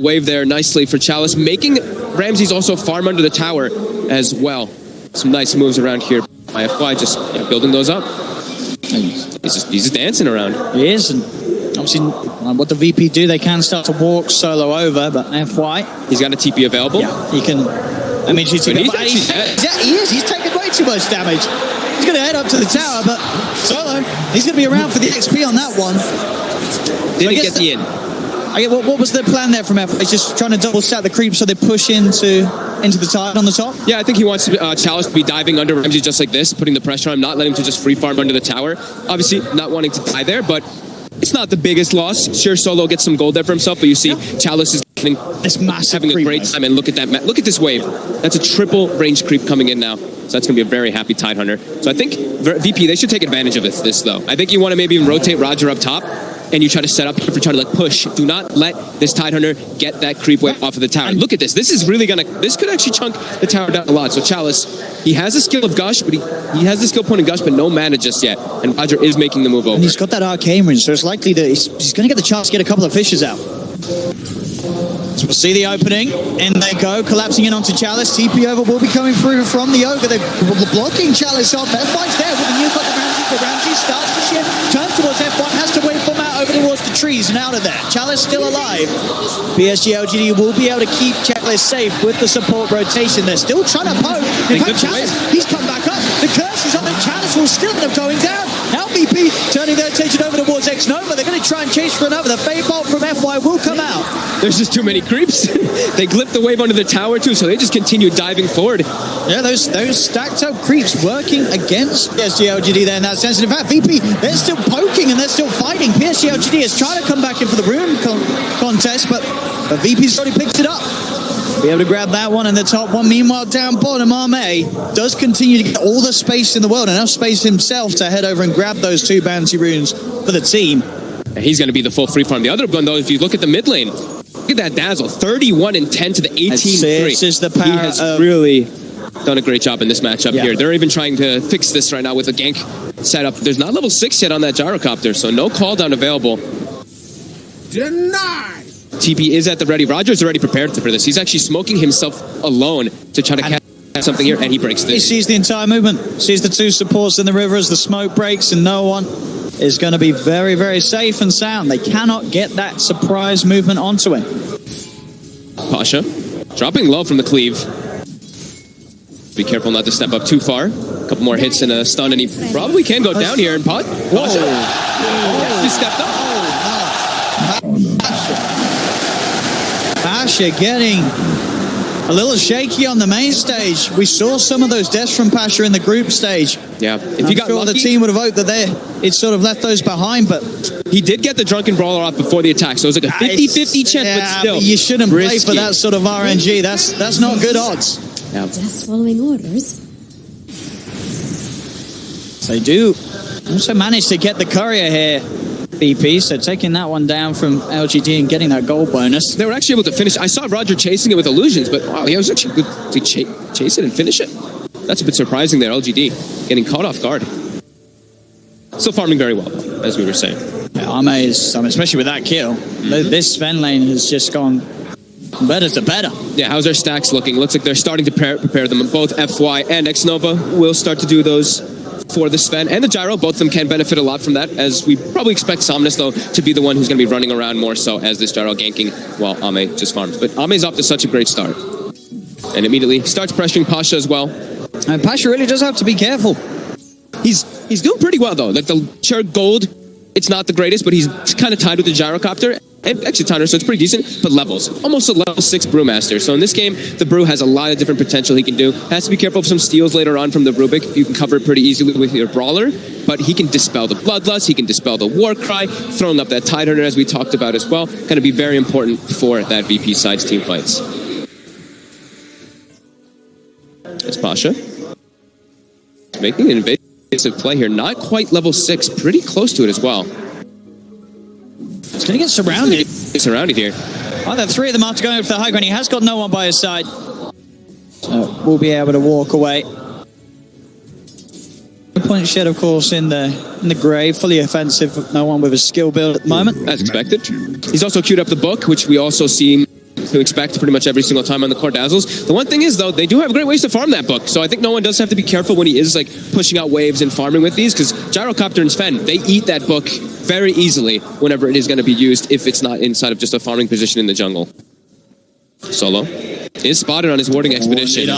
wave there nicely for Chalice, making Ramses also farm under the tower as well. Some nice moves around here by FY, just building those up. He's just dancing around. He is, and obviously what the VP do, they can start to walk solo over, but FY... He's got a TP available. Yeah, he can... I mean, he's taking way too much damage. He's going to head up to the tower, but solo, he's going to be around for the XP on that one. Didn't get the in. What was the plan there from FY? He's just trying to double stack the creep so they push into the tide on the top? Yeah, I think he wants Chalice to be diving under Ramsey just like this, putting the pressure on him, not letting him to just free farm under the tower. Obviously, not wanting to die there, but it's not the biggest loss. Sure, Solo gets some gold there for himself, but you see Chalice is having a great time, and look at that. Look at this wave. That's a triple range creep coming in now. So that's going to be a very happy Tide Hunter. So I think VP, they should take advantage of this though. I think you want to maybe even rotate Roger up top, and you try to set up for trying to like push. Do not let this Tide Hunter get that creep wave off of the tower. And look at this. This is really this could actually chunk the tower down a lot. So Chalice, he has a skill of Gush, but he has the skill point of Gush, but no mana just yet. And Roger is making the move over. And he's got that arcane range, so it's likely that he's going to get the chance to get a couple of fishes out. So we'll see the opening, and they go, collapsing in onto Chalice. TP over will be coming through from the Ogre. They're blocking Chalice off. FY's there with the new cut to Ramsey, but Ramsey starts to shift, turns towards F1, has to wait for Matt over towards the trees and out of there. Chalice still alive. PSG.LGD will be able to keep Chalice safe with the support rotation. They're still trying to poke. In fact, Chalice, he's come back up. The curse is on the Chalice will still end up going down. Now VP turning their attention over towards X-Nova. They're going to try and chase for another. The Fade Bolt from FY will come out. There's just too many creeps. They clipped the wave under the tower too, so they just continue diving forward. Yeah, those stacked up creeps working against PSG.LGD there in that sense. And in fact, VP, they're still poking and they're still fighting. PSG.LGD is trying to come back in for the rune contest, but VP's already picked it up. Be able to grab that one in the top one. Meanwhile, down bottom, Arme does continue to get all the space in the world, enough space himself to head over and grab those two bounty runes for the team. And he's going to be the full free farm. The other one, though, if you look at the mid lane, look at that Dazzle. 31 and 10 to the 18-3. This is the power. He has really done a great job in this matchup here. They're even trying to fix this right now with a gank setup. There's not level 6 yet on that gyrocopter, so no cooldown available. Denied! TP is at the ready. Roger's already prepared for this. He's actually smoking himself alone to try to catch something here, and he breaks this. He sees the entire movement, sees the two supports in the river as the smoke breaks, and no one is going to be very, very safe and sound. They cannot get that surprise movement onto him. Pasha dropping low from the cleave. Be careful not to step up too far. A couple more hits and a stun, and he probably can go down here and pot. Pasha. He stepped up. Pasha getting a little shaky on the main stage. We saw some of those deaths from Pasha in the group stage. Yeah, if you got lucky, the team would have hoped that it sort of left those behind, but he did get the Drunken Brawler off before the attack, so it was like a 50-50 chance, but still. But you shouldn't play for that sort of RNG. That's not good odds. Yeah. Just following orders. They do also manage to get the courier here. BP, so taking that one down from LGD and getting that gold bonus. They were actually able to finish. I saw Roger chasing it with illusions, but wow, he was actually good to chase it and finish it. That's a bit surprising there, LGD getting caught off guard. Still farming very well, though, as we were saying. Yeah, Arme is, especially with that kill, this Sven lane has just gone better to better. Yeah, how's their stacks looking? Looks like they're starting to prepare them. Both FY and X-Nova will start to do those for the Sven and the Gyro. Both of them can benefit a lot from that, as we probably expect Somnus, though, to be the one who's going to be running around more so as this Gyro ganking while Ame just farms. But Ame's off to such a great start. And immediately starts pressuring Pasha as well. And Pasha really does have to be careful. He's doing pretty well, though. Like the Chair Gold, it's not the greatest, but he's kind of tied with the Gyrocopter. And actually Tanner, so it's pretty decent, but levels. Almost a level 6 Brewmaster. So in this game, the Brew has a lot of different potential he can do. Has to be careful of some steals later on from the Rubik. You can cover it pretty easily with your Brawler, but he can dispel the Bloodlust, he can dispel the Warcry, throwing up that Tide Hunter as we talked about as well. Going to be very important for that VP side's team fights. It's Pasha. Making an invasive play here. Not quite level 6, pretty close to it as well. He's going to get surrounded. Surrounded here. Oh, the three of them after going for the high ground. He has got no one by his side. So we'll be able to walk away. Point shed, of course, in the grave. Fully offensive. No one with a skill build at the moment. As expected. He's also queued up the book, which we also see to expect pretty much every single time on the core dazzles. The one thing is, though, they do have great ways to farm that book. So I think no one does have to be careful when he is like pushing out waves and farming with these, because Gyrocopter and Sven, they eat that book very easily whenever it is going to be used if it's not inside of just a farming position in the jungle. Solo is spotted on his warding expedition.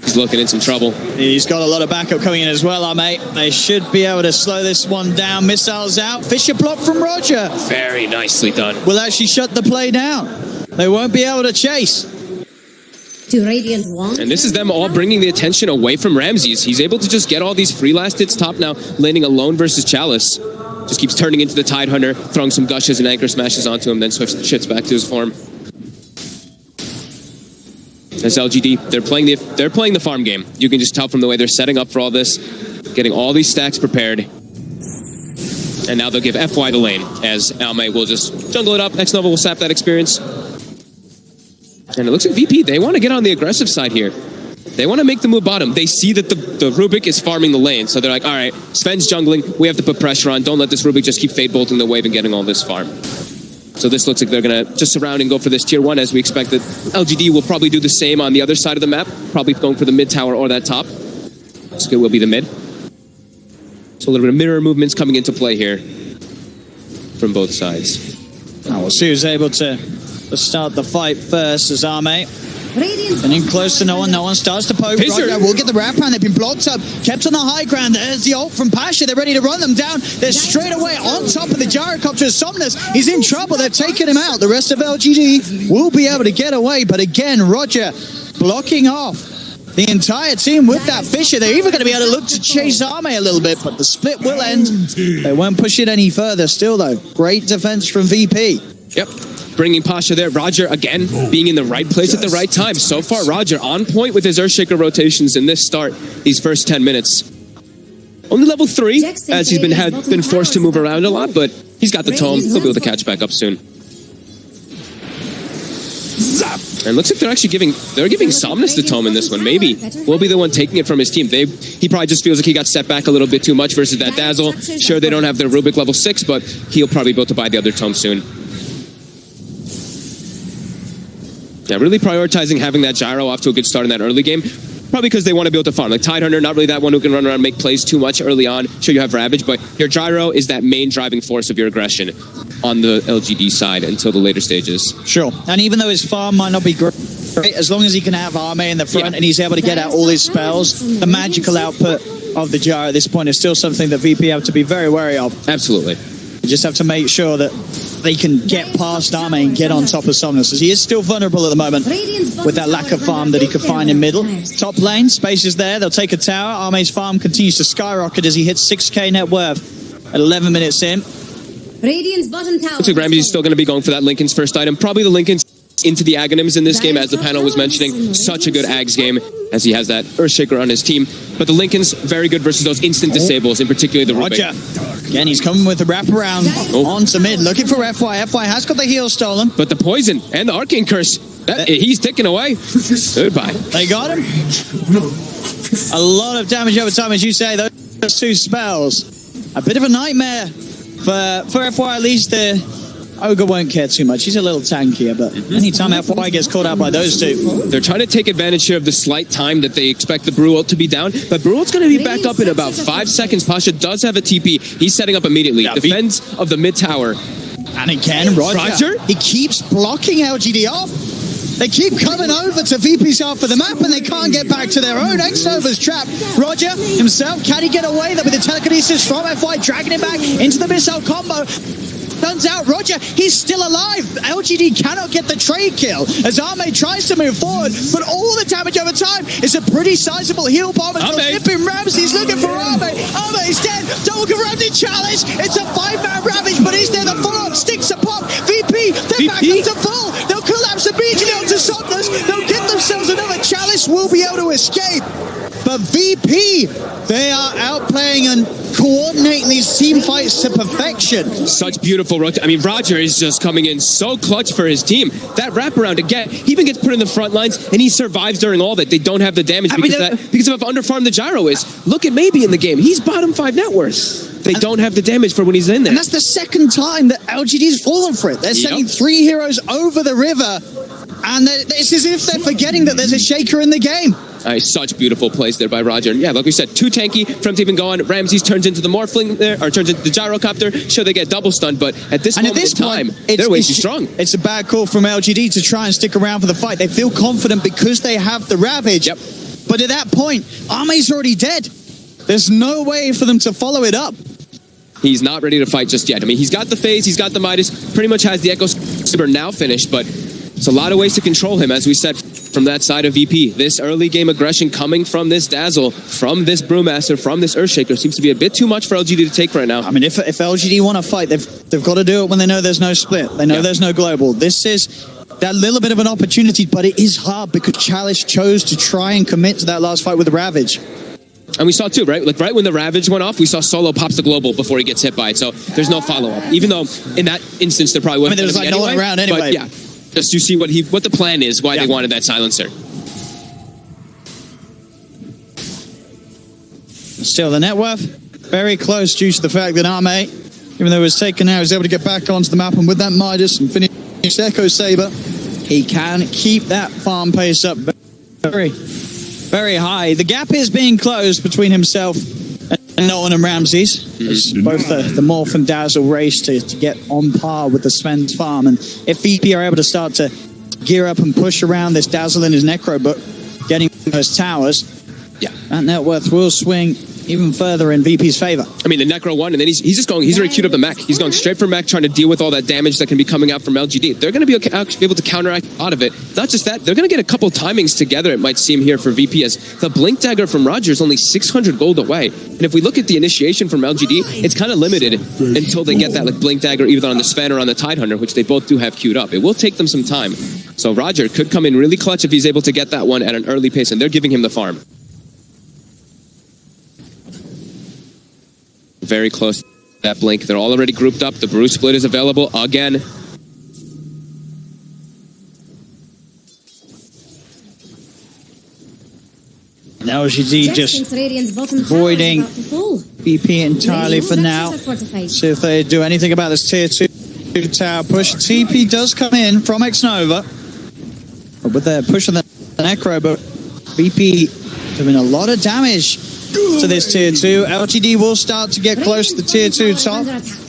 He's looking in some trouble. He's got a lot of backup coming in as well, mate. They should be able to slow this one down. Missiles out. Fisher block from Roger. Very nicely done. Will actually shut the play down. They won't be able to chase. And this is them all bringing the attention away from Ramses. He's able to just get all these free last hits top now, landing alone versus Chalice. Just keeps turning into the Tidehunter, throwing some gushes and anchor smashes onto him, then shifts back to his form. As LGD, they're playing the farm game. You can just tell from the way they're setting up for all this, getting all these stacks prepared. And now they'll give FY the lane, as Almay will just jungle it up. Next level will sap that experience. And it looks like VP, they want to get on the aggressive side here. They want to make the move bottom. They see that the Rubik is farming the lane, so they're like, all right, Sven's jungling, we have to put pressure on. Don't let this Rubik just keep fade bolting the wave and getting all this farm. So this looks like they're going to just surround and go for this tier 1, as we expect that LGD will probably do the same on the other side of the map, probably going for the mid tower or that top. So it will be the mid. So a little bit of mirror movements coming into play here from both sides. Now we'll see who's able to start the fight first as Arme. And in close to no one starts to poke. Roger will get the wrap around. They've been blocked up, kept on the high ground. There's the ult from Pasha. They're ready to run them down. They're straight away on top of the Gyrocopter. Somnus, he's in trouble. They've taken him out. The rest of LGD will be able to get away, but again, Roger blocking off the entire team with that Fisher. They're even going to be able to look to chase Arme a little bit, but the split will end. They won't push it any further. Still though, great defense from VP. Yep. Bringing Pasha there. Roger, again, being in the right place at the right time. So far, Roger on point with his Earthshaker rotations in this start, these first 10 minutes. Only level 3, as he's been forced to move around a lot, but he's got the tome. He'll be able to catch back up soon. And it looks like they're actually giving Somnus the tome in this one. Maybe we'll be the one taking it from his team. He probably just feels like he got set back a little bit too much versus that Dazzle. Sure, they don't have their Rubik level 6, but he'll probably be able to buy the other tome soon. Yeah, really prioritizing having that Gyro off to a good start in that early game. Probably because they want to be able to farm. Like Tidehunter, not really that one who can run around and make plays too much early on. Sure, you have Ravage, but your Gyro is that main driving force of your aggression on the LGD side until the later stages. Sure. And even though his farm might not be great, as long as he can have Arme in the front and he's able to get out all his spells, the magical output of the Gyro at this point is still something that VP have to be very wary of. Absolutely. You just have to make sure that they can get past Arme and get on top of Somnus, as he is still vulnerable at the moment with that lack of farm that he could find in middle. Top lane, space is there. They'll take a tower. Arme's farm continues to skyrocket as he hits 6k net worth at 11 minutes in. Radiant's bottom tower. Looks like Ramsey's still going to be going for that Linken's first item. Probably the Linken's into the Aghanims in this game, as the panel was mentioning. Such a good Aghs game, as he has that Earthshaker on his team. But the Linken's very good versus those instant disables, in particular the Rubik. Again, he's coming with the wraparound onto mid, looking for FY. FY has got the heal stolen. But the poison and the Arcane Curse, he's ticking away. Goodbye. They got him. A lot of damage over time, as you say. Those two spells. A bit of a nightmare for FY, at least. Ogre won't care too much. He's a little tankier, but anytime FY gets caught out by those two. They're trying to take advantage here of the slight time that they expect the Brew ult to be down, but Brew ult's going to be back up in about 5 seconds. Pasha does have a TP. He's setting up immediately. Defends of the mid tower. And again, Roger. He keeps blocking LGD off. They keep coming over to VP's half of the map, and they can't get back to their own. X-Nova's trapped. Roger himself, can he get away with the telekinesis from FY, dragging him back into the missile combo? Turns out Roger, he's still alive. LGD cannot get the trade kill as Arme tries to move forward, but all the damage over time is a pretty sizable heal bomb. Nipping Ramsey's looking for Arme. Arme's dead. Double confirmed Chalice. It's a 5-man Ravage, but is there the follow-up? Sticks a pop. VP, they're back up to full. They'll collapse immediately onto Somnus. They'll get themselves another Chalice. Will be able to escape. But VP, they are outplaying and coordinating these team fights to perfection. Such beautiful rotation. I mean, Roger is just coming in so clutch for his team. That wraparound, again, he even gets put in the front lines, and he survives during all that. They don't have the damage because of how underfarmed the Gyro is. Look at Maybe in the game. He's bottom 5 net worth. They don't have the damage for when he's in there. And that's the second time that LGD's fallen for it. They're sending 3 heroes over the river And it's as if they're forgetting that there's a shaker in the game. Such beautiful plays there by Roger. And yeah, like we said, too tanky for him to even go on. Ramses turns into the Morphling there, or turns into the Gyrocopter. Sure, they get double stunned, but at this moment in time, they're way too strong. It's a bad call from LGD to try and stick around for the fight. They feel confident because they have the Ravage. Yep. But at that point, Arme's already dead. There's no way for them to follow it up. He's not ready to fight just yet. I mean, he's got the phase, he's got the Midas, pretty much has the Echo Saber now finished, but it's a lot of ways to control him, as we said, from that side of VP. This early game aggression coming from this Dazzle, from this Brewmaster, from this Earthshaker seems to be a bit too much for LGD to take right now. I mean, if LGD want to fight, they've got to do it when they know there's no split. They know there's no global. This is that little bit of an opportunity, but it is hard because Chalice chose to try and commit to that last fight with the Ravage. And we saw too, right? Like right when the Ravage went off, we saw Solo pops the global before he gets hit by it. So there's no follow-up. Even though in that instance there probably wasn't. I mean, there was like no one around anyway. But yeah, just to see what the plan is, why they wanted that silencer. Still, the net worth very close due to the fact that Arme, even though it was taken out, was able to get back onto the map, and with that Midas and finish Echo Saber, he can keep that farm pace up very, very high. The gap is being closed between himself and Nolan and Ramses. As both the Morph and Dazzle race to get on par with the Sven's farm. And if VP are able to start to gear up and push around this Dazzle in his Necro book, getting those towers, that net worth will swing even further in VP's favor. I mean, the Necro won, and then he's just going, he's already queued up the mech. He's going straight for mech, trying to deal with all that damage that can be coming out from LGD. They're going to be able to counteract a lot of it. Not just that, they're going to get a couple timings together, it might seem, here for VP, as the Blink Dagger from Roger is only 600 gold away. And if we look at the initiation from LGD, it's kind of limited until they get that like Blink Dagger either on the Sven or on the Tidehunter, which they both do have queued up. It will take them some time. So Roger could come in really clutch if he's able to get that one at an early pace, and they're giving him the farm. Very close to that blink. They're all already grouped up. The Brew Split is available again. Now LGD just avoiding VP entirely for now. See if they do anything about this tier 2 tower push. TP does come in from X-Nova. But they're pushing the Necro, but VP doing a lot of damage to this tier 2. LGD will start to get close to the tier 2 top.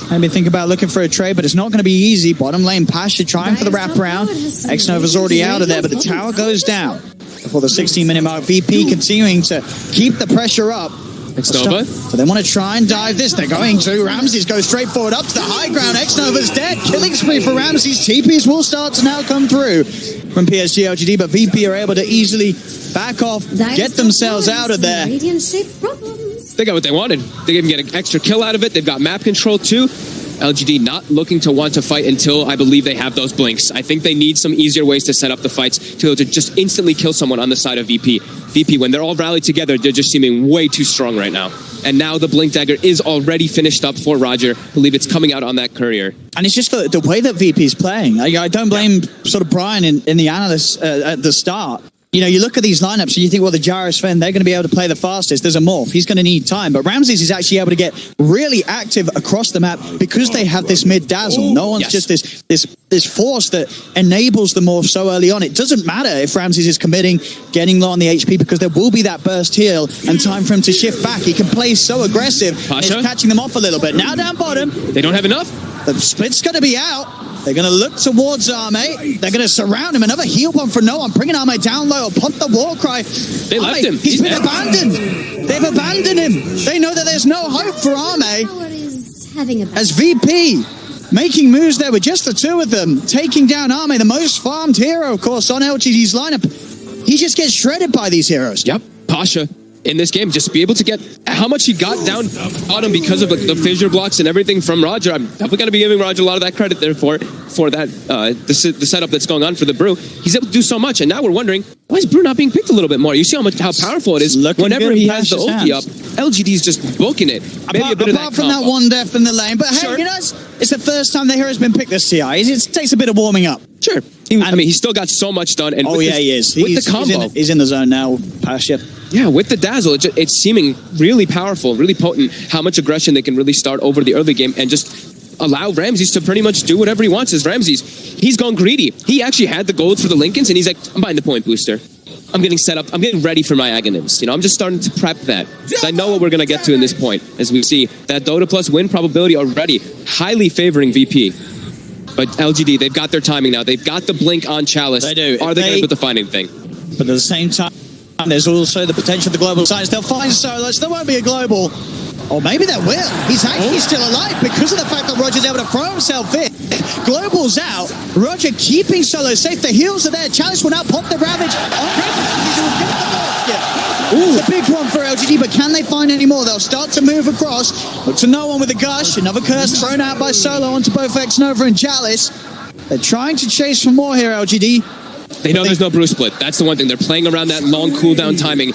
Maybe think about looking for a trade, but it's not going to be easy. Bottom lane Pasha trying for the wraparound. X-Nova's already out of there, but the tower goes down before the 16-minute mark. VP continuing to keep the pressure up. X-Nova. So they want to try and dive this. They're going to. Ramses goes straight forward up to the high ground. X-Nova's dead. Killing spree for Ramses. TPs will start to now come through from PSG.LGD, but VP are able to easily back off, get themselves out of there. They got what they wanted. They can get an extra kill out of it. They've got map control too. LGD not looking to want to fight until I believe they have those blinks. I think they need some easier ways to set up the fights to be able to just instantly kill someone on the side of VP. VP, when they're all rallied together, they're just seeming way too strong right now. And now the Blink Dagger is already finished up for Roger. I believe it's coming out on that courier. And it's just the way that VP is playing. I don't blame sort of Brian in the analyst at the start. You know, you look at these lineups and you think, well, the Gyro Sven, they're going to be able to play the fastest. There's a Morph. He's going to need time. But Ramses is actually able to get really active across the map because they have this mid Dazzle. No one's just this force that enables the Morph so early on. It doesn't matter if Ramses is committing, getting low on the HP, because there will be that burst heal and time for him to shift back. He can play so aggressive. It's catching them off a little bit. Now down bottom. They don't have enough. The split's going to be out. They're going to look towards Arme. They're going to surround him. Another heal bomb for no one. Bringing Arme down low. Pump the war cry. They left him. He's been abandoned. They've abandoned him. They know that there's no hope for Arme. As VP making moves there with just the two of them. Taking down Arme, the most farmed hero, of course, on LGD's lineup. He just gets shredded by these heroes. Yep. Pasha in this game, just be able to get how much he got down bottom because of the fissure blocks and everything from Roger. I'm definitely going to be giving Roger a lot of that credit there for that the setup that's going on for the Brew. He's able to do so much, and now we're wondering, why is Brew not being picked a little bit more? You see how powerful it is. Whenever he has the ulti up, LGD's just booking it. Maybe apart from that one death in the lane, but hey, you know, it's the first time the hero's been picked this TI. It takes a bit of warming up. Sure. I mean, he's still got so much done. And he is. With the combo. He's in the zone now, Pasha. Yeah, with the Dazzle, it's seeming really powerful, really potent, how much aggression they can really start over the early game and just allow Ramses to pretty much do whatever he wants as Ramses. He's gone greedy. He actually had the gold for the Lincolns, and he's like, I'm buying the point booster. I'm getting set up. I'm getting ready for my Aghanims. You know, I'm just starting to prep that. Because I know what we're going to get to in this point. As we see, that Dota plus win probability already highly favoring VP. But LGD, they've got their timing now. They've got the blink on Chalice. They do. Are they going to put the find anything? But at the same time, there's also the potential of the global sides. They'll find Solo, so there won't be a global. Or maybe there will. He's actually still alive because of the fact that Roger's able to throw himself in. Global's out. Roger keeping Solo safe. The heals are there. Chalice will now pop the Ravage. It's a big one for LGD, but can they find any more? They'll start to move across. Look to no one with a gush. Another curse thrown out by Solo onto both X-Nova and Chalice. They're trying to chase for more here, LGD. They know there's no Bruce split. That's the one thing. They're playing around that long cooldown timing.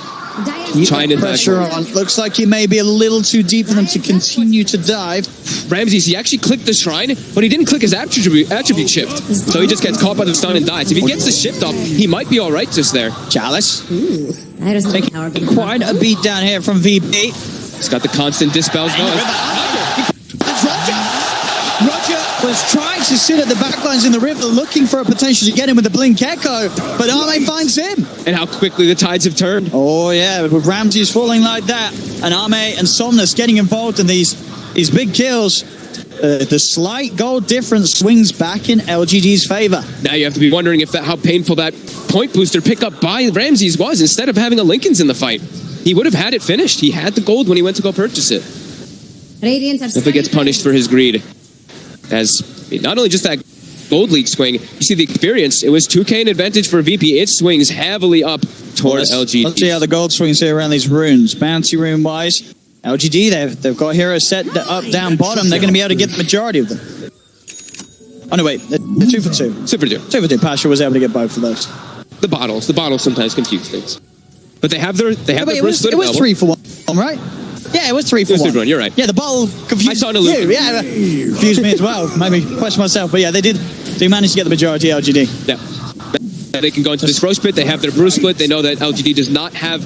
Trying to pressure on. Looks like he may be a little too deep for them to continue to dive. Ramses, he actually clicked the shrine, but he didn't click his attribute shift. So he just gets caught by the stun and dies. If he gets the shift off, he might be all right just there. Chalice. Taking quite a beat down here from VP. He's got the constant dispels going. Roger was trying to sit at the backlines in the river looking for a potential to get him with the Blink Echo, but Arme finds him. And how quickly the tides have turned. Oh yeah, with Ramses falling like that, and Arme and Somnus getting involved in these big kills, the slight gold difference swings back in LGD's favor. Now you have to be wondering how painful that point booster pickup by Ramses was. Instead of having a Lincolns in the fight, he would have had it finished. He had the gold when he went to go purchase it. If it gets punished for his greed. As not only just that gold league swing, you see the experience. It was 2K in advantage for VP. It swings heavily up towards LGD. Let's see how the gold swings here around these runes. Bounty rune wise, LGD, they've got heroes set up, down, bottom. They're going to be able to get the majority of them. Oh no, wait, they're 2 for 2. 2 for 2. 2 for 2. Pasha was able to get both of those. The bottles sometimes confuse things. But they have their it was 3 for 1, right? Yeah, it was 3 for 1. You're right. Yeah, the bottle confused I saw an illusion. you. Yeah, confused me as well. Made me question myself. But yeah, they managed to get the majority of LGD. Yeah. They can go into this Roche pit. They have their Bruce split. They know that LGD does not have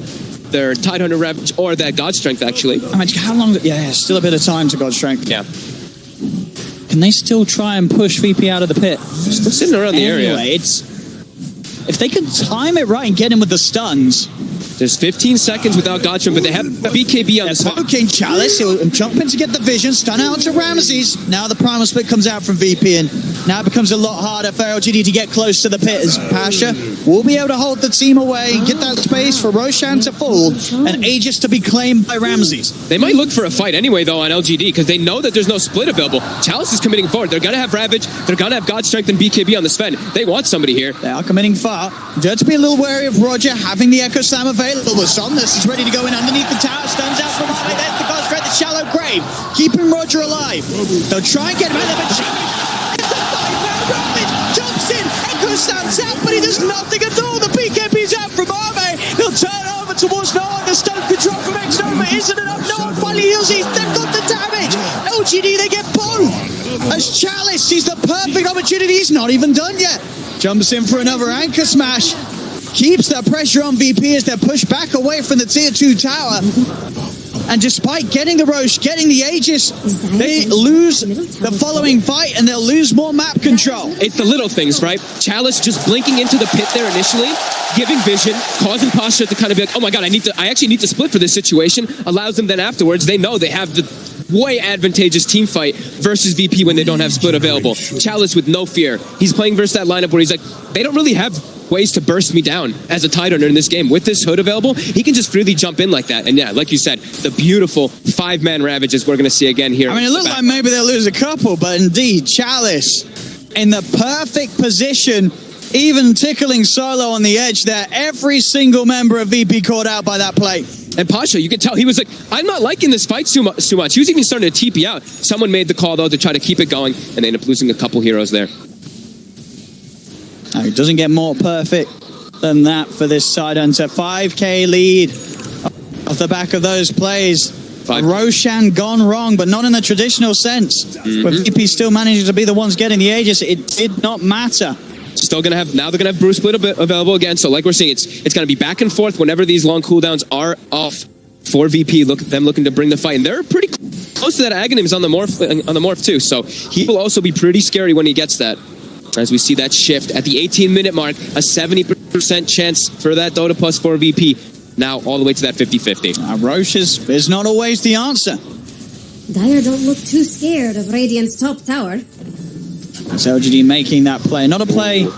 their Tidehunter Ravage or that God Strength, actually. How long? Yeah, still a bit of time to God Strength. Yeah. Can they still try and push VP out of the pit? Still sitting around the area. Anyway, if they can time it right and get him with the stuns. There's 15 seconds without Gotcha, but they have BKB on the spot. Poking Chalice, he'll jump in to get the vision, stun out to Ramses. Now the primal split comes out from VP, and now it becomes a lot harder for LGD to get close to the pit, as Pasha will be able to hold the team away, get that space for Roshan to fall, and Aegis to be claimed by Ramses. They might look for a fight anyway, though, on LGD, because they know that there's no split available. Chalice is committing forward. They're going to have Ravage, they're going to have God Strength and BKB on the Sven. They want somebody here. They are committing far. Just to be a little wary of Roger having the Echo Slam available. Somnus is ready to go in underneath the tower. Stuns out from Arme. There's the God Strength, the shallow grave. Keeping Roger alive. They'll try and get him out of the it's a 5-round Ravage. Jumps in. Echo Slam's out, but he does nothing at all. The BKB's out from Arme. He'll turn over towards no one. The stun control from X-Nova isn't enough. No one finally heals. They've got the damage. LGD, they get both. As Chalice sees the perfect opportunity. He's not even done yet. Jumps in for another anchor smash. Keeps that pressure on VP as they're pushed back away from the tier 2 tower. And despite getting the Roche, getting the Aegis, they lose the following fight and they'll lose more map control. It's the little things, right? Chalice just blinking into the pit there initially, giving vision, causing Pasha to kind of be like, oh my god, I actually need to split for this situation. Allows them then afterwards, they know they have the way advantageous team fight versus VP when they don't have split available. Chalice with no fear. He's playing versus that lineup where he's like, they don't really have ways to burst me down as a Tidehunter in this game. With this hood available, he can just freely jump in like that. And yeah, like you said, the beautiful 5-man Ravages we're going to see again here. I mean, it looks like maybe they'll lose a couple, but indeed, Chalice in the perfect position, even tickling Solo on the edge there. Every single member of VP caught out by that play. And Pasha, you can tell he was like, I'm not liking this fight too much. He was even starting to TP out. Someone made the call, though, to try to keep it going, and they end up losing a couple heroes there. It doesn't get more perfect than that for this Tidehunter. 5k lead off the back of those plays. Roshan gone wrong, but not in the traditional sense. With VP still managing to be the ones getting the Aegis, it did not matter. Still gonna have, now they're gonna have Bruce split available again. So like we're seeing, it's gonna be back and forth whenever these long cooldowns are off for VP, them looking to bring the fight, and they're pretty close to that Aghanims on the morph too, so he will also be pretty scary when he gets that. As we see that shift at the 18-minute mark, a 70% chance for that Dota plus for VP, now all the way to that 50-50. Roche is not always the answer. Dire don't look too scared of Radiant's top tower. As LGD making that play, not a play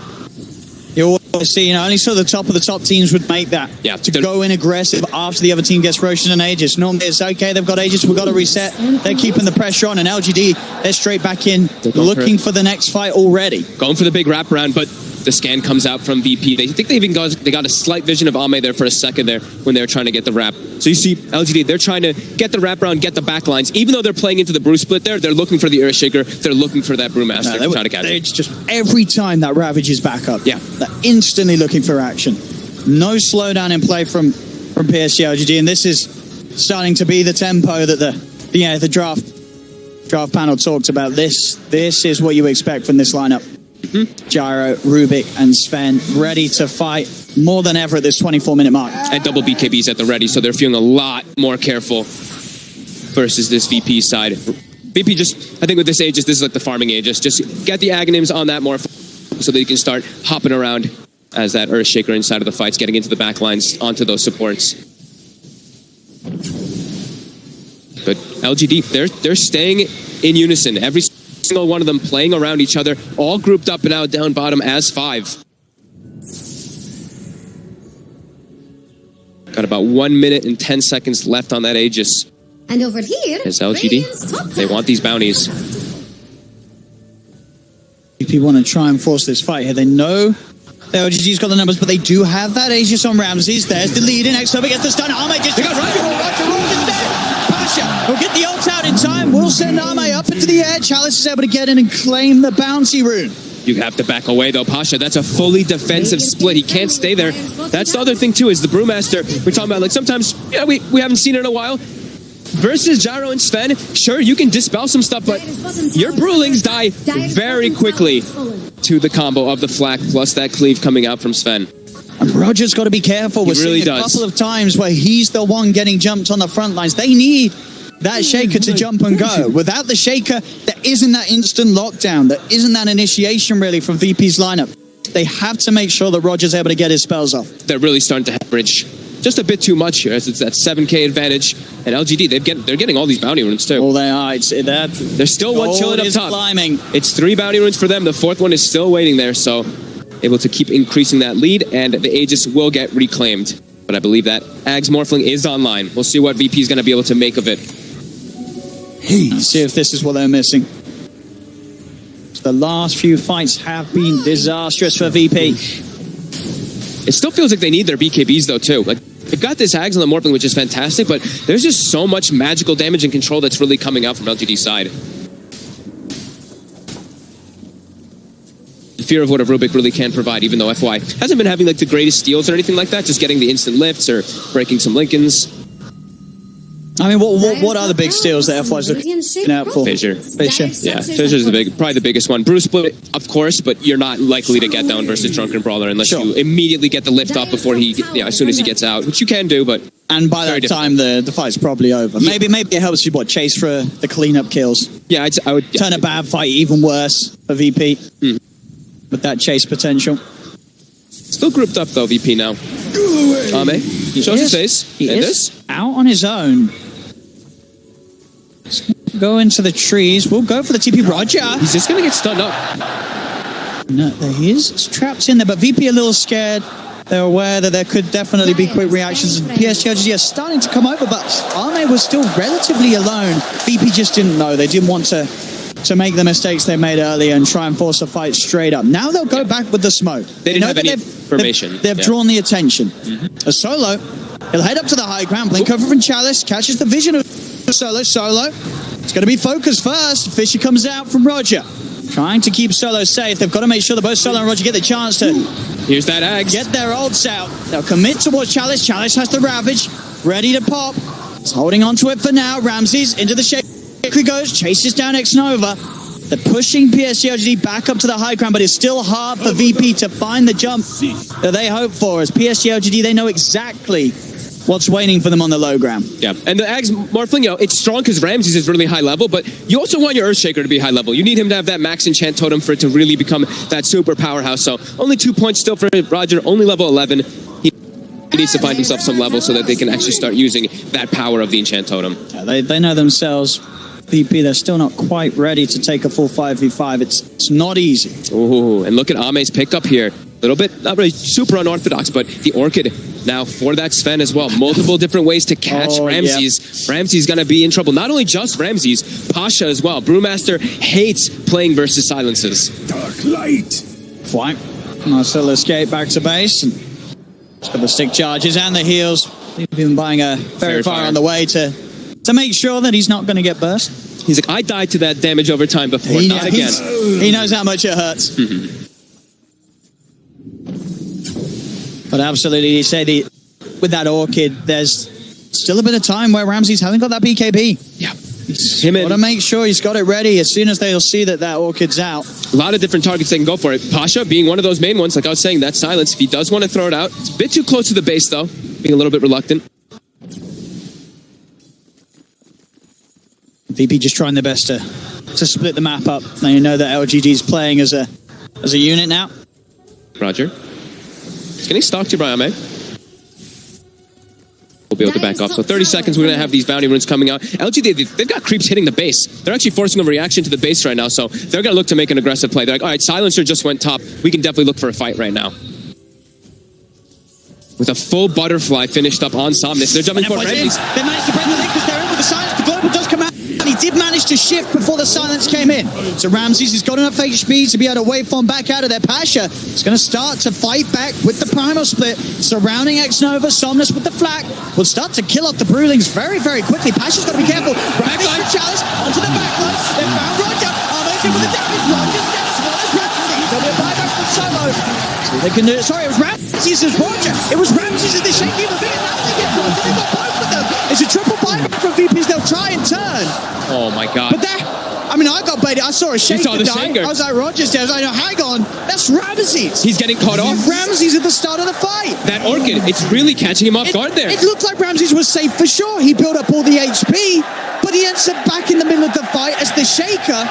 you always see, only so the top teams would make that. Yeah, to go in aggressive after the other team gets Roshan and Aegis. Normally it's okay, they've got Aegis, we've got to reset. They're keeping the pressure on, and LGD, they're straight back in, looking for the next fight already. Going for the big wraparound, but the scan comes out from VP. They think they got a slight vision of Ame there for a second there when they were trying to get the wrap. So you see LGD, they're trying to get the wraparound, get the backlines. Even though they're playing into the Brew split there, they're looking for the Earthshaker, they're looking for that Brewmaster to try to catch it. It's just every time that Ravage is back up, yeah, they're instantly looking for action. No slowdown in play from PSG.LGD, and this is starting to be the tempo that the draft panel talked about. This is what you expect from this lineup. Gyro, Rubik, and Sven ready to fight more than ever at this 24-minute mark. And double BKBs at the ready, so they're feeling a lot more careful versus this VP side. VP just, I think with this Aegis, this is like the farming Aegis. Just get the Aghanims on that more so that you can start hopping around as that Earthshaker inside of the fights, getting into the back lines, onto those supports. But LGD, they're staying in unison. Every single one of them playing around each other, all grouped up and out down bottom as 5. Got about 1 minute and 10 seconds left on that Aegis. And over here, as LGD, they want these bounties. People want to try and force this fight here. They know the LGD's got the numbers, but they do have that Aegis on Ramses. There's the lead in. X-Over gets the stun. Ame just goes right. Pasha will get the ult out in time. We'll send Ame up into the air. Chalice is able to get in and claim the bouncy rune. You have to back away though, Pasha. That's a fully defensive split. He can't stay there. That's the other thing too, is the Brewmaster. We're talking about, like, sometimes, yeah, we haven't seen it in a while. Versus Gyro and Sven, sure, you can dispel some stuff, but your Brewlings die very quickly to the combo of the Flak plus that cleave coming out from Sven. And Roger's got to be careful. We're seeing a couple of times where he's the one getting jumped on the front lines. They need that Shaker to jump and go. Without the Shaker, there isn't that instant lockdown. There isn't that initiation, really, from VP's lineup. They have to make sure that Roger's able to get his spells off. They're really starting to hemorrhage just a bit too much here, as it's that 7k advantage. And LGD, they're getting all these bounty runes too. Oh, they are. There's still one chilling up top. Climbing. It's 3 bounty runes for them. The 4th one is still waiting there, so able to keep increasing that lead, and the Aegis will get reclaimed. But I believe that Ags Morphling is online. We'll see what VP is going to be able to make of it. Let's see if this is what they're missing. The last few fights have been disastrous for VP. It still feels like they need their BKBs though too. Like, they've got this Ags on the Morphling, which is fantastic, but there's just so much magical damage and control that's really coming out from LGD's side. The fear of what a Rubik really can provide, even though FY hasn't been having like the greatest steals or anything like that, just getting the instant lifts or breaking some Lincolns. I mean, what are the big steals that FY's looking out for? Fissure. Yeah, Fissure's probably the biggest one. Bruce split, of course, but you're not likely to get down versus Drunken Brawler unless you immediately get the lift off before as soon as he gets out, which you can do, but... And by that time, the fight's probably over. Yeah. Maybe it helps you, chase for the cleanup kills. Yeah, I would... Turn a bad fight even worse for VP. With that chase potential. Still grouped up, though, VP now. Ame, he shows his face. He is out on his own. Go into the trees. We'll go for the TP Roger. He's just going to get stunned up. No, there he is. It's trapped in there, but VP a little scared. They're aware that there could definitely be quick reactions. And PSG.LGD are starting to come over, but Ame was still relatively alone. VP just didn't know. They didn't want to make the mistakes they made earlier and try and force a fight straight up. Now they'll go back with the smoke. They didn't have any information. They've drawn the attention. A Solo, he'll head up to the high ground. Blink over from Chalice, catches the vision of Solo. It's going to be focused first. Fisher comes out from Roger. Trying to keep Solo safe. They've got to make sure that both Solo and Roger get the chance to... Here's that Ags. Get their ults out. They'll commit towards Chalice. Chalice has the Ravage. Ready to pop. He's holding on to it for now. Ramses into the shape. He goes. Chases down X-Nova. They're pushing PSG.LGD back up to the high ground, but it's still hard for VP to find the jump that they hope for. As PSG.LGD, they know exactly what's waiting for them on the low ground. Yeah, and the Ags Morphling, you know, it's strong because Ramses is really high level, but you also want your Earthshaker to be high level. You need him to have that max enchant totem for it to really become that super powerhouse. So only 2 points still for Roger, only level 11. He needs to find himself some level so that they can actually start using that power of the enchant totem. Yeah, they know themselves. VP, they're still not quite ready to take a full 5v5. It's not easy. Ooh, and look at Ame's pickup here. A little bit, not really super unorthodox, but the Orchid now for that Sven as well. Multiple different ways to catch Ramses. Yeah. Ramses going to be in trouble. Not only just Ramses, Pasha as well. Brewmaster hates playing versus silences. Dark light. Fine. Nice little escape back to base. And it's got the stick charges and the heals. He's been buying a very far on the way to make sure that he's not going to get burst. He's like, I died to that damage over time before, not again. He knows how much it hurts. But absolutely, you say with that Orchid, there's still a bit of time where Ramses hasn't got that BKB. Yeah. He's got to make sure he's got it ready as soon as they'll see that Orchid's out. A lot of different targets they can go for it. Pasha being one of those main ones, like I was saying, that silence. If he does want to throw it out, it's a bit too close to the base, though. Being a little bit reluctant. VP just trying their best to split the map up. Now you know that LGD's playing as a unit now. Roger. He's getting stalked here by Ame. We'll be able to back off. So 30 seconds, we're going to have these bounty runes coming out. LGD, they've got creeps hitting the base. They're actually forcing a reaction to the base right now, so they're going to look to make an aggressive play. They're like, all right, Silencer just went top. We can definitely look for a fight right now. With a full butterfly finished up on Somnus. They're jumping for Ramses. They managed to break the link because they're in with the silence. The global does come out. And he did manage to shift before the silence came in. So Ramses has got enough HP to be able to waveform back out of there. Pasha is going to start to fight back with the primal split. Surrounding X-Nova, Somnus with the flak will start to kill off the Brewlings very, very quickly. Pasha's got to be careful. Ramses for Chalice onto the backline. They found Roger. Amazing with the damage. Roger's dead as well as Ramses. There'll be a buyback from Solo. So they can do it. Sorry, it was Ramses as Roger. It was Ramses as the shaky of the video. Now they get Roger. They've got both of them. It's a triple buyback from VPs. They'll try and turn. Oh my god. But that, I mean, I got baited. I saw a shaker die. I was like, Roger's dead. I was like, no, hang on. That's Ramses. He's getting caught off. Ramses at the start of the fight. That Orchid, it's really catching him off guard there. It looked like Ramses was safe for sure. He built up all the HP, but he ends up back in the middle of the fight as the shaker,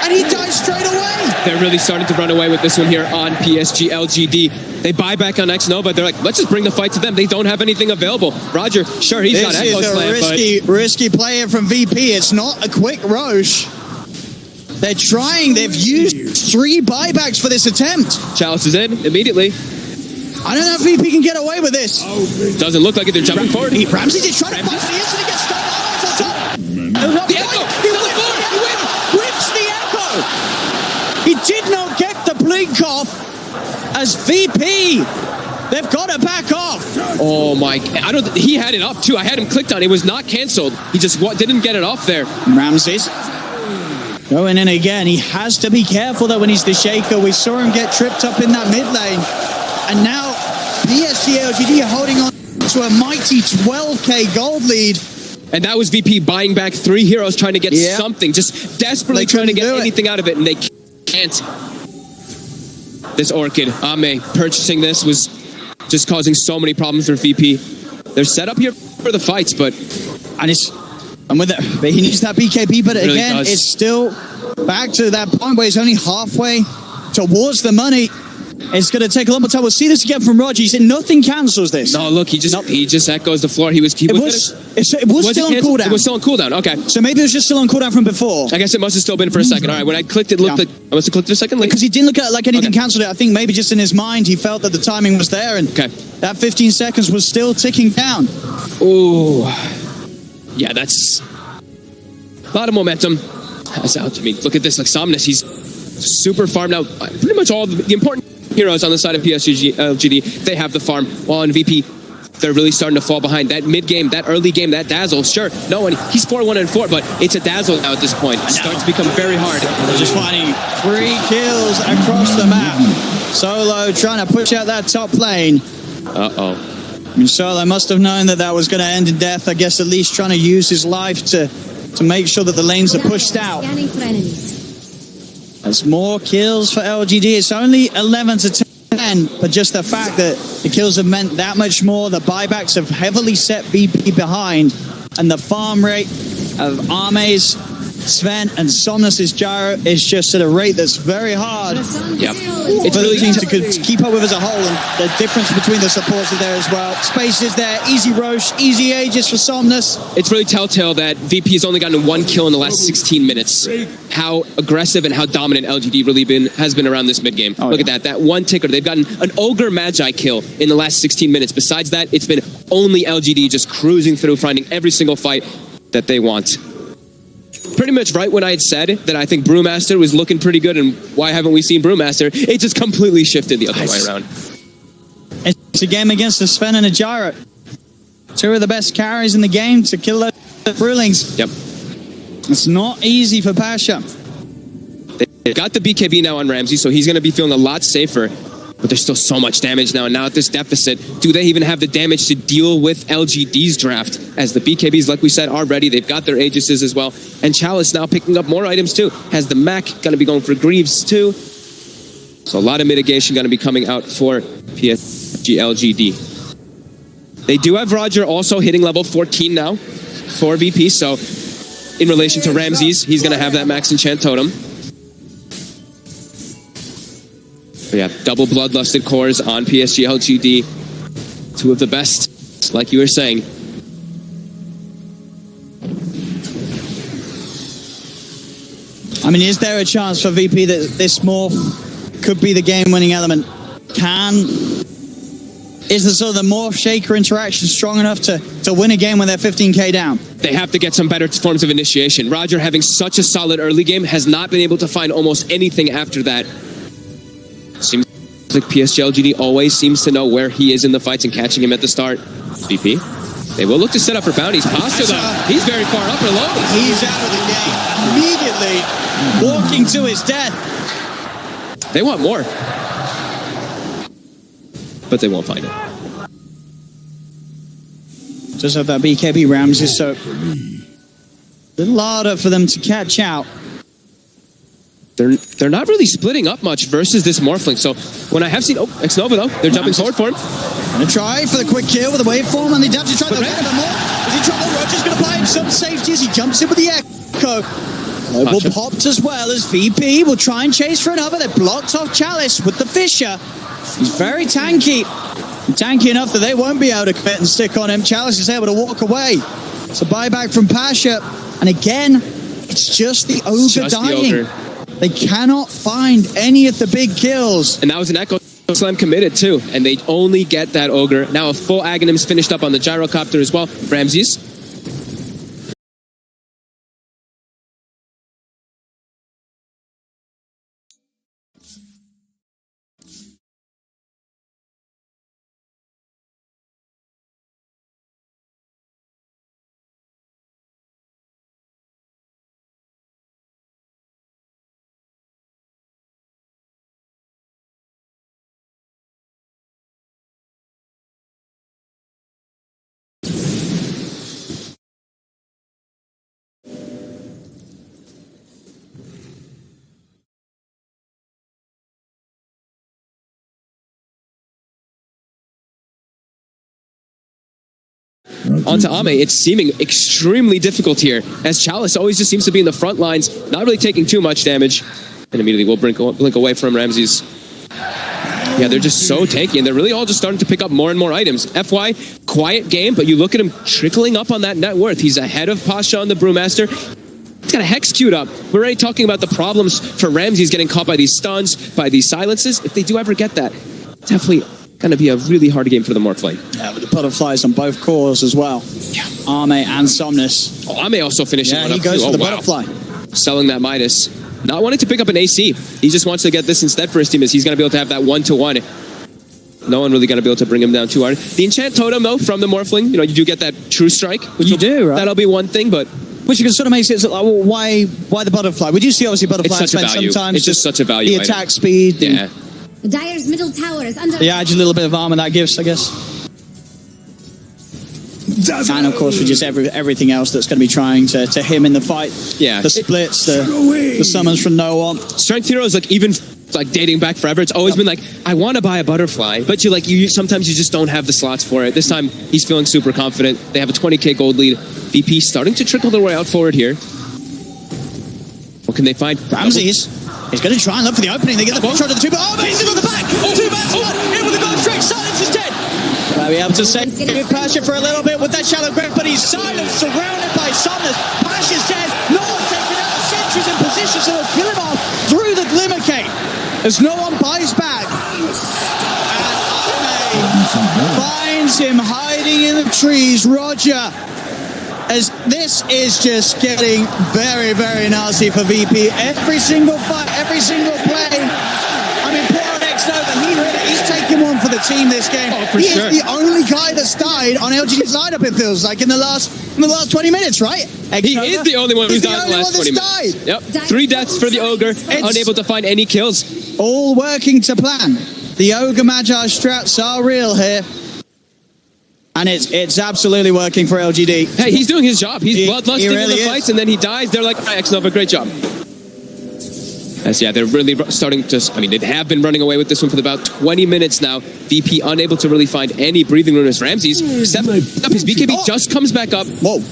and he dies straight away. They're really starting to run away with this one here on PSG.LGD. They buy back on X-Nova. They're like, let's just bring the fight to them. They don't have anything available. Roger, sure, he's got Echo Slam, but risky play from VP. It's not a quick Roche. They're trying. They've used 3 buybacks for this attempt. Chalice is in immediately. I don't know if VP can get away with this. Doesn't look like it. They're jumping forward. Ramses is trying to punch the instant. He gets stunned on top. The Echo! He whips the Echo! He did not get the blink off as VP. They've got to back off. Oh my! He had it up too. I had him clicked on. It was not cancelled. He just didn't get it off there. Ramses going in again. He has to be careful though when he's the shaker. We saw him get tripped up in that mid lane, and now PSG.LGD are holding on to a mighty 12k gold lead. And that was VP buying back 3 heroes, trying to get something, just desperately trying to get anything out of it, and they can't. This Orchid, Ame, purchasing this was just causing so many problems for VP. They're set up here for the fights, but he needs that BKB, but really again, it's still back to that point where he's only halfway towards the money. It's going to take a lot more time. We'll see this again from Roger. He said nothing cancels this. No, look, he just echoes the floor. It was still on cooldown. It was still on cooldown. Okay. So maybe it was just still on cooldown from before. I guess it must have still been for a second. All right, when I clicked, it looked like I must have clicked it a second later. Because he didn't look at it like anything cancelled it. I think maybe just in his mind he felt that the timing was there, and that 15 seconds was still ticking down. Ooh. Yeah, that's a lot of momentum. That's out to me. Look at this, like Somnus, he's super farmed out. Pretty much all the important heroes on the side of PSG.LGD, they have the farm. While on VP, they're really starting to fall behind. That mid game, that early game, that dazzle, sure, no one, he's 4-1-4, but it's a dazzle now at this point. It starts to become very hard. They're just finding 3 kills across the map. Solo trying to push out that top lane. Uh-oh. I mean, Solo must have known that that was going to end in death. I guess at least trying to use his life to make sure that the lanes are pushed out. There's more kills for LGD. It's only 11 to 10 again, but just the fact that the kills have meant that much more, the buybacks have heavily set VP behind, and the farm rate of Arme's, Sven, and Somnus's gyro is just at a rate that's very hard. Yep. It's really teams to keep up with as a whole, and the difference between the supports are there as well. Space is there, easy Roche, easy Aegis for Somnus. It's really telltale that VP has only gotten 1 kill in the last 16 minutes. How aggressive and how dominant LGD really has been around this mid game. Look at that one ticker. They've gotten an Ogre Magi kill in the last 16 minutes. Besides that, it's been only LGD just cruising through, finding every single fight that they want. Pretty much right when I had said that I think Brewmaster was looking pretty good, and why haven't we seen Brewmaster? It just completely shifted the other way around. It's a game against a Sven and a gyro. Two of the best carries in the game to kill those Brewlings. Yep. It's not easy for Pasha. They've got the BKB now on Ramsey, so he's going to be feeling a lot safer. But there's still so much damage now, and now at this deficit, do they even have the damage to deal with LGD's draft? As the BKBs, like we said, are ready. They've got their Aegises as well. And Chalice now picking up more items too. Has the Mac, going to be going for Greaves too. So a lot of mitigation going to be coming out for PSG.LGD. They do have Roger also hitting level 14 now for VP, so in relation to Ramses, he's going to have that max enchant totem. But yeah, double bloodlusted cores on PSG.LGD. Two of the best, like you were saying. I mean, is there a chance for VP that this morph could be the game-winning element? Is the sort of the morph shaker interaction strong enough to win a game when they're 15k down? They have to get some better forms of initiation. Roger, having such a solid early game, has not been able to find almost anything after that. Seems like PSG.LGD always seems to know where he is in the fights and catching him at the start. VP, they will look to set up for bounties. Pasha, though, he's very far up or low. He's out of the game immediately, walking to his death. They want more, but they won't find it. Just have that BKB Ramses, so a little harder for them to catch out. They're not really splitting up much versus this Morphling. So when I have seen X-Nova though, they're jumping forward for him. Gonna try for the quick kill with the waveform, and they have to try the more. Is he trying? Roger's gonna buy him some safety as he jumps in with the Echo. Global popped as well as VP will try and chase for another. They blocked off Chalice with the Fisher. He's very tanky. Tanky enough that they won't be able to commit and stick on him. Chalice is able to walk away. It's a buyback from Pasha. And again, it's just the Ogre dying. They cannot find any of the big kills. And that was an Echo Slam committed too. And they only get that Ogre. Now a full Aghanim's finished up on the Gyrocopter as well. Ramses. Onto Ame, it's seeming extremely difficult here, as Chalice always just seems to be in the front lines, not really taking too much damage. And immediately we'll blink away from Ramses. Yeah, they're just so tanky, and they're really all just starting to pick up more and more items. FY, quiet game, but you look at him trickling up on that net worth. He's ahead of Pasha on the Brewmaster. He's got a Hex queued up. We're already talking about the problems for Ramses getting caught by these stuns, by these silences. If they do ever get that, definitely going to be a really hard game for the Morphling. Yeah, with the butterflies on both cores as well. Yeah. Ame and Somnus. Oh, Ame also finishing he goes for the butterfly. Selling that Midas. Not wanting to pick up an AC. He just wants to get this instead for his team, as he's going to be able to have that 1-to-1. No one really going to be able to bring him down too hard. The enchant totem, though, from the Morphling, you do get that true strike. Which you do, right? That'll be one thing, but... Which sort of makes it like, well, why the butterfly? We do see, obviously, butterfly spend sometimes. It's just such a value. The attack speed. Yeah. Dire's middle tower is under. Yeah, just a little bit of armor that gives, I guess. And of course, with just everything else that's going to be trying to him in the fight. Yeah. The splits, the summons from no one. Strength Hero is like even like dating back forever. It's always been like, I want to buy a butterfly, but you sometimes you just don't have the slots for it. This time he's feeling super confident. They have a 20k gold lead. VP starting to trickle their way out forward here. What can they find? Ramses is going to try and look for the opening. They get the ball shot to the two, but amazing on the back. Two bats, one in with the gold streak. Silence is dead. They'll be able to save Pasha for a little bit with that shallow grip, but he's silenced, surrounded by Summers. Pasha's dead. No one taking out. Sentry's in position, so they'll kill him off through the Glimmer Cape as no one buys back. And finds him hiding in the trees. Roger, as this is just getting very, very nasty for VP. Every single fight, every single play. I mean, poor X-Nova, he's taking one for the team this game. Oh, for he sure. is the only guy that's died on LGD's lineup, it feels like, in the last 20 minutes, right? He is the only one who's died in the last 20 minutes. Yep. 3 deaths for the Ogre, unable to find any kills. All working to plan. The Ogre Magi strats are real here. And it's absolutely working for LGD. Hey, he's doing his job. He's bloodlusting really in the fights, and then he dies. They're like, X-Nova, great job. As yeah, they're really starting to, I mean, they have been running away with this one for about 20 minutes now. VP unable to really find any breathing room as Ramses stepped up. His BKB just comes back up. Whoa.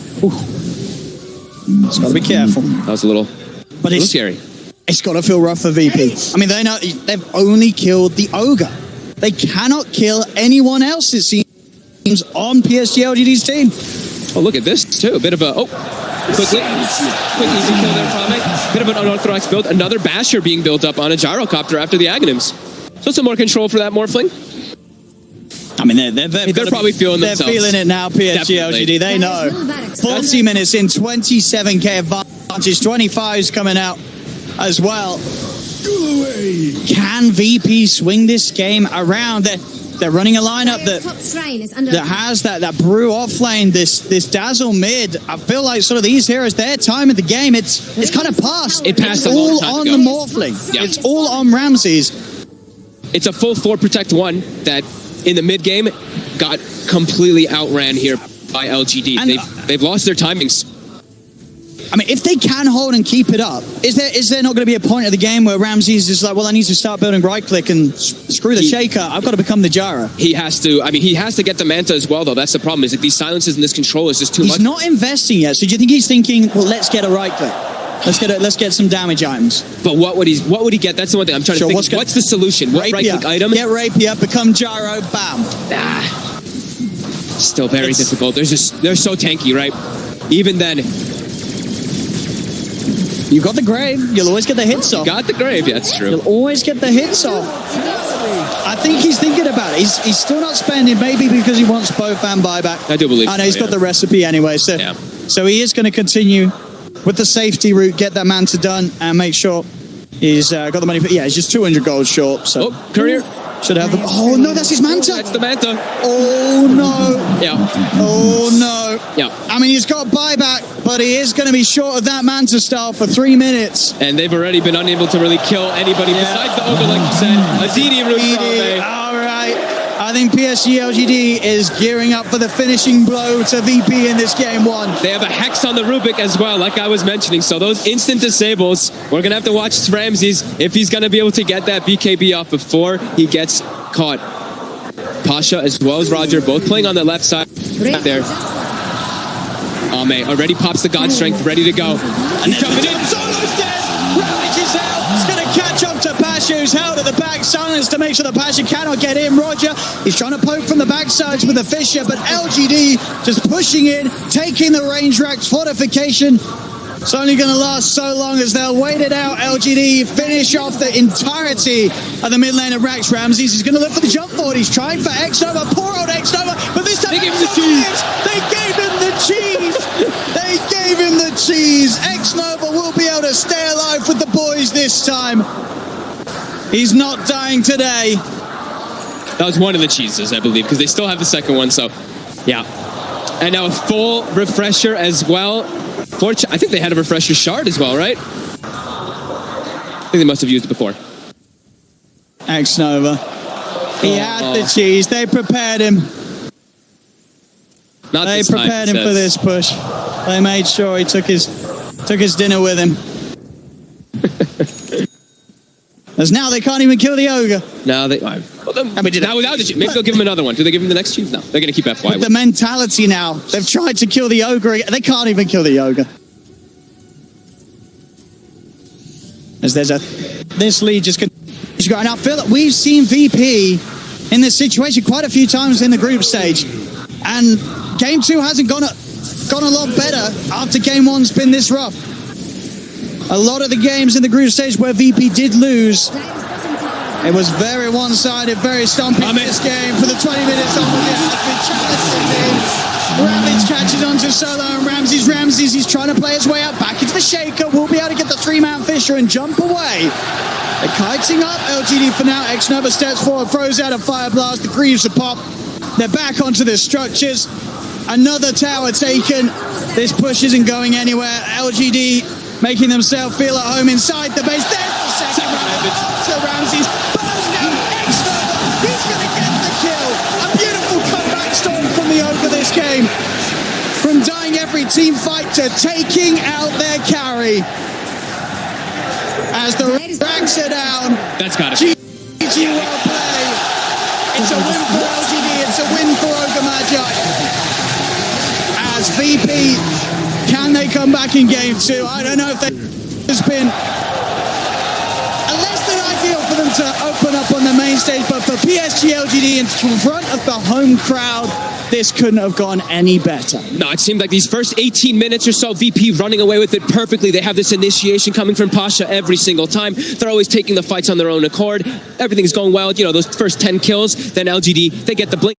It's got to be careful. That was a little scary. It's got to feel rough for VP. I mean, they know they've only killed the Ogre. They cannot kill anyone else, it seems, on PSG.LGD's team. Oh, look at this, too. A bit of a, quick easy kill there from it. Bit of an unorthodox build. Another Basher being built up on a gyrocopter after the Aghanims. So some more control for that Morphling. I mean, they're probably feeling themselves. They're feeling it now, PSG.LGD. They know. 40 minutes in, 27k advantage. 25's coming out as well. Can VP swing this game around? They're running a lineup that has that brew off lane, this dazzle mid. I feel like sort of these heroes, their time of the game, it's kind of passed. It passed it's all on the Morphling. Yeah. It's all on Ramses. It's a full 4 protect 1 that in the mid game got completely outran here by LGD. And they've lost their timings. I mean, if they can hold and keep it up, is there not going to be a point of the game where Ramses is like, well, I need to start building right click and screw the shaker. I've got to become the Gyro. He has to. I mean, he has to get the Manta as well, though. That's the problem. Is that these silences and this control is just too much. He's not investing yet. So do you think he's thinking, well, let's get a right click. Let's get some damage items. But what would he get? That's the one thing I'm trying to think. What's the solution? What right click item? Get Rapier, become Gyro, bam. Still very difficult. They're so tanky, right? Even then. You got the grave. You'll always get the hits off. You got the grave. Yeah, that's true. You'll always get the hits off. I think he's thinking about it. He's still not spending, maybe because he wants both and buyback. I do believe. I know he's got the recipe anyway, so he is going to continue with the safety route, get that Manta done, and make sure he's got the money. Yeah, he's just 200 gold short. So Courier should have the. Oh no, that's his Manta. That's the Manta. Oh no. Yeah. Oh no. Yeah. I mean, he's got buyback, but he is going to be short of that Manta style for 3 minutes. And they've already been unable to really kill anybody besides the Ogre, like you said. Azidi Rude. All right. I think PSG.LGD is gearing up for the finishing blow to VP in this game 1. They have a Hex on the Rubik as well, like I was mentioning. So those instant disables, we're going to have to watch Ramses if he's going to be able to get that BKB off before he gets caught. Pasha as well as Roger, both playing on the left side there. Oh, man, already pops the God Strength, ready to go. And he's coming in. Solo's dead. Ravage is out. He's going to catch up to Pasha, who's held at the back. Silence to make sure that Pasha cannot get in. Roger, he's trying to poke from the backsides with the Fisher, but LGD just pushing in, taking the range rack's fortification. It's only going to last so long as they'll wait it out. LGD finish off the entirety of the mid lane of Rax. Ramses is going to look for the jump forward. He's trying for X-Nova, poor old X-Nova, but this time they gave him the cheese. They gave him the cheese. They gave him the cheese. X-Nova will be able to stay alive with the boys this time. He's not dying today. That was one of the cheeses, I believe, because they still have the second one, so yeah. And now a full refresher as well. I think they had a refresher shard as well, right? I think they must have used it before. X-Nova. He had the cheese. They prepared him. Not They this time, prepared him for this push. They made sure he took his dinner with him. As now they can't even kill the ogre. Now they. Well, now without the chief. Maybe they'll give him another one. Do they give him the next chief? No, they're going to keep FY. The mentality now. They've tried to kill the ogre. They can't even kill the ogre. As there's this lead just continues to go. And I feel that we've seen VP in this situation quite a few times in the group stage. And game 2 hasn't gone a lot better after game 1's been this rough. A lot of the games in the group stage where VP did lose, it was very one-sided, very stomping this game for the 20 minutes on the Ravage catches onto Solo and Ramses. Ramses, he's trying to play his way out back into the Shaker. Will be able to get the 3-man Fisher and jump away. They're kiting up LGD for now. X-Nova steps forward, throws out a Fire Blast. The Greaves are pop. They're back onto the structures. Another tower taken. This push isn't going anywhere. LGD making themselves feel at home inside the base. There's the second round. So Ramses burns down X-Nova. He's going to get the kill. A beautiful comeback story from the Ogre this game. From dying every team fight to taking out their carry. As the ranks are down. That's got it. GG well play. It's a win for LGD. It's a win for Ogre Magi. As VP, can they come back in game 2? I don't know if there's been less than ideal for them to open up on the main stage, but for PSG.LGD in front of the home crowd, this couldn't have gone any better. No, it seemed like these first 18 minutes or so, VP running away with it perfectly. They have this initiation coming from Pasha every single time. They're always taking the fights on their own accord. Everything's going well. You know, those first 10 kills, then LGD, they get the blink.